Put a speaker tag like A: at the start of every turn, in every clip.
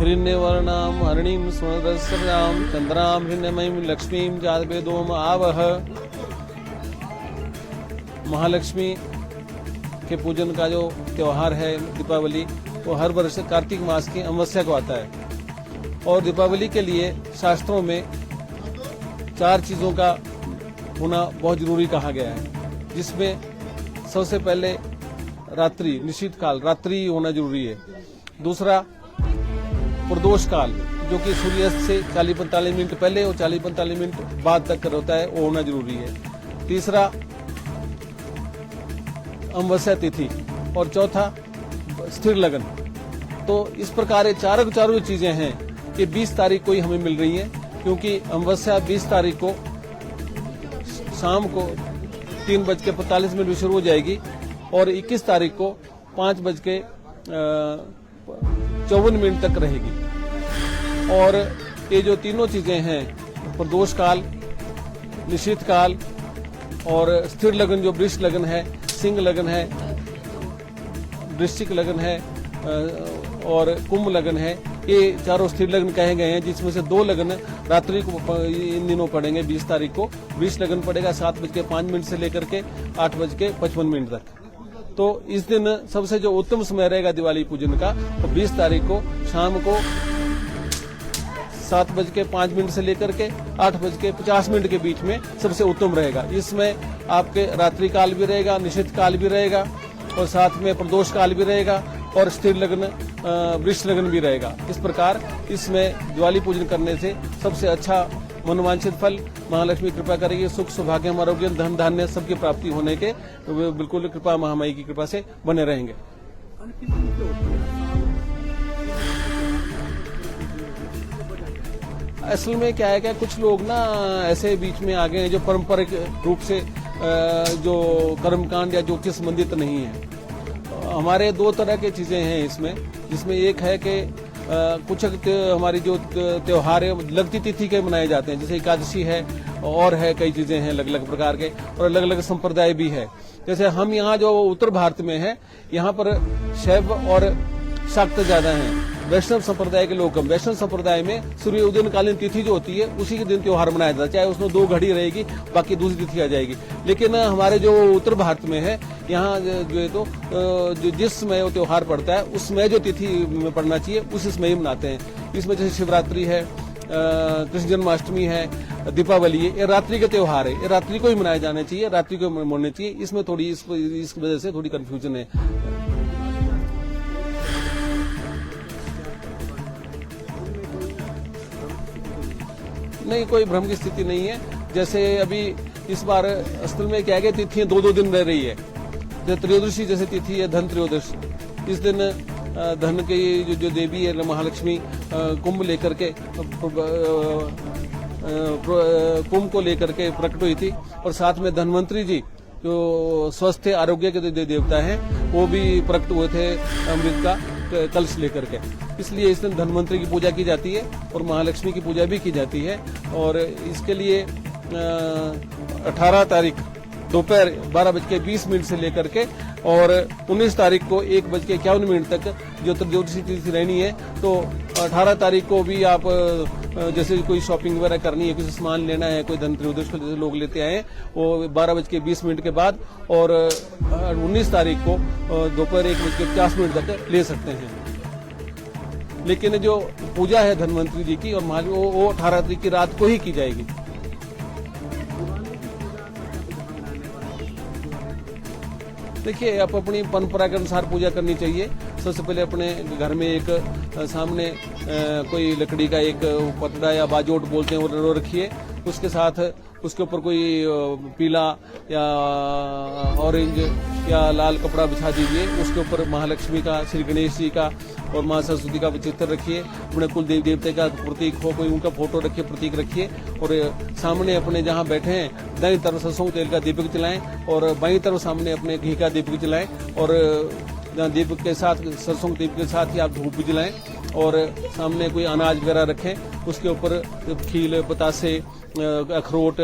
A: हिरण्यवर्णां हरिणीं सुवर्णरजस्रजां चंद्रां हिरण्यमयीं लक्ष्मीं जातवेदोम आवह। महालक्ष्मी के पूजन का जो त्योहार है दीपावली, वो हर वर्ष कार्तिक मास की अमावस्या को आता है। और दीपावली के लिए शास्त्रों में 4 चीजों का होना बहुत जरूरी कहा गया है, जिसमें सबसे पहले रात्रि, निश्चित काल, रात्रि होना जरूरी है। दूसरा प्रदोष काल, जो कि सूर्यास्त से 40-45 मिनट पहले और 40-45 मिनट बाद तक होता है, वो होना जरूरी है। तीसरा अमावस्या तिथि, और चौथा स्थिर लगन। तो इस प्रकार ये चारों चीजें हैं कि 20 तारीख को ही हमें मिल रही है, क्योंकि अमावस्या 20 तारीख को शाम को 3:45 में शुरू हो जाएगी और 21 तारीख को 5:54 तक रहेगी। और ये जो तीनों चीजें हैं, प्रदोष काल, निश्चित काल और स्थिर लगन, जो वृष लगन है, सिंह लगन है, वृश्चिक लगन है और कुंभ लगन है, ये चारों स्थिर लगन कहे गए हैं, जिसमें से 2 लगन रात्रि को इन दिनों पड़ेंगे। 20 तारीख को वृष लगन पड़ेगा 7:05 से लेकर के 8:55 तक। तो इस दिन सबसे जो उत्तम समय रहेगा दिवाली पूजन का, वो 20 तारीख को शाम को 7:05 से लेकर के 8:50 के बीच में सबसे उत्तम रहेगा। इसमें आपके रात्रि काल भी रहेगा, निश्चित काल भी रहेगा और साथ में प्रदोष काल भी रहेगा और स्थिर लगन, वृष लगन भी रहेगा। इस प्रकार इसमें दिवाली पूजन करने से सबसे अच्छा मनोवांछित फल महालक्ष्मी कृपा करेगी। सुख सौभाग्य आरोग्य धन धान्य सबकी प्राप्ति होने के बिल्कुल कृपा महामाई की कृपा से बने रहेंगे। असल में क्या है, क्या कुछ लोग ना ऐसे बीच में आ गए हैं जो पारंपरिक रूप से जो कर्मकांड या ज्योतिष संबंधित नहीं है। हमारे 2 तरह की चीजें हैं इसमें, जिसमें एक है कि कुछ हमारी जो त्योहार है लगती तिथि के मनाए जाते हैं, जैसे एकादशी है और है कई चीजें हैं अलग अलग प्रकार के, और अलग अलग संप्रदाय भी है। जैसे हम यहाँ जो उत्तर भारत में है, यहाँ पर शैव और शाक्त ज्यादा हैं। वैष्णव संप्रदाय के लोग कम। वैष्णव संप्रदाय में सूर्योदय कालीन तिथि जो होती है उसी के दिन त्योहार मनाया जाता है, चाहे उसमें 2 घड़ी रहेगी, बाकी दूसरी तिथि आ जाएगी। लेकिन हमारे जो उत्तर भारत में है, यहाँ जो है तो जिस समय वो त्योहार पड़ता है उस समय जो तिथि में पड़ना चाहिए उस समय ही मनाते हैं। इसमें जैसे शिवरात्रि है, कृष्ण जन्माष्टमी है, दीपावली है, ये रात्रि के त्योहार है, ये रात्रि को ही मनाए जाने चाहिए, रात्रि को मनाने चाहिए। इसमें थोड़ी इस वजह से थोड़ी कंफ्यूजन है। नहीं, कोई भ्रम की स्थिति नहीं है। जैसे अभी इस बार असल में क्या है, तिथियां 2-2 दिन रह रही है। जो त्रयोदशी जैसे तिथि है, धन त्रयोदशी, इस दिन धन की जो देवी है महालक्ष्मी कुंभ लेकर के कुंभ को लेकर के प्रकट हुई थी, और साथ में धन्वंतरी जी जो स्वस्थ आरोग्य के देवता हैं, वो भी प्रकट हुए थे अमृत का कलश लेकर के। इसलिए इस दिन धन्वंतरी की पूजा की जाती है और महालक्ष्मी की पूजा भी की जाती है। और इसके लिए 18 तारीख दोपहर 12:20 से लेकर के और 19 तारीख को 1:51 तक जो त्रयोदशी तिथि रहनी है। तो 18 तारीख को भी आप जैसे कोई शॉपिंग वगैरह करनी है, कुछ सामान लेना है, कोई धन त्रयोदश को जैसे लोग लेते आए, वो 12:20 के बाद, और 19 तारीख को दोपहर 1:50 तक ले सकते हैं। लेकिन जो पूजा है धन्वंतरी जी की और वो 18 तारीख की रात को ही की जाएगी। देखिए, आप अपनी परंपरा के अनुसार पूजा करनी चाहिए। सबसे पहले अपने घर में एक सामने कोई लकड़ी का एक पतड़ा या बाजोट बोलते हैं वो रखिए। उसके साथ उसके ऊपर कोई पीला या ऑरेंज या लाल कपड़ा बिछा दीजिए। उसके ऊपर महालक्ष्मी का, श्री गणेश जी का और माँ सरस्वती का चित्र रखिए। अपने कुल देवी देवते का प्रतीक हो, कोई उनका फोटो रखिए, प्रतीक रखिए। और सामने अपने जहाँ बैठे हैं दाईं तरफ सरसों तेल का दीपक जलाएं और बाईं तरफ सामने अपने घी का दीपक जलाएं। और दीपक के साथ, सरसों के दीपक के साथ ही आप धूप भी जलाएं। और सामने कोई अनाज वगैरह रखें, उसके ऊपर खील, बतासे, अखरोट,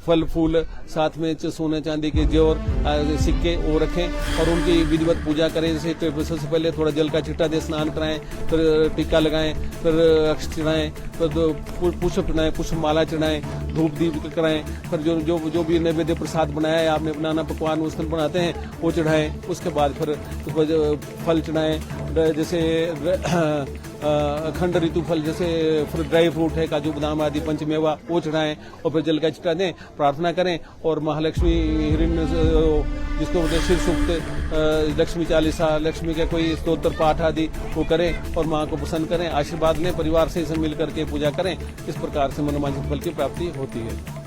A: फल फूल, साथ में सोने चांदी के जेवर, सिक्के वो रखें और उनकी विधिवत पूजा करें। जैसे सबसे पहले थोड़ा जल का छिट्टा दे, स्नान कराएं, फिर टीका लगाएं, फिर अक्ष चढ़ाएं, फिर पुष्प चढ़ाएं, पुष्प माला चढ़ाएं, धूप दीप कराएं, फिर जो भी नैवेद्य प्रसाद बनाया है आपने, बनाना पकवान उस दिन बनाते हैं वो चढ़ाएं। उसके बाद फिर फल चढ़ाएं, जैसे अखंड ऋतु फल, जैसे फिर ड्राई फ्रूट है, काजू बादाम आदि पंचमेवा, वो चढ़ाएं और फिर जल का छिट्टा दें, प्रार्थना करें और महालक्ष्मी हिरण्य जिसको बोलते हैं शिव सूक्त, लक्ष्मी चालीसा, लक्ष्मी का कोई स्तोत्र पाठ आदि वो करें और माँ को प्रसन्न करें, आशीर्वाद लें, परिवार से मिल करके पूजा करें। इस प्रकार से मनोवांछित फल की प्राप्ति होती है।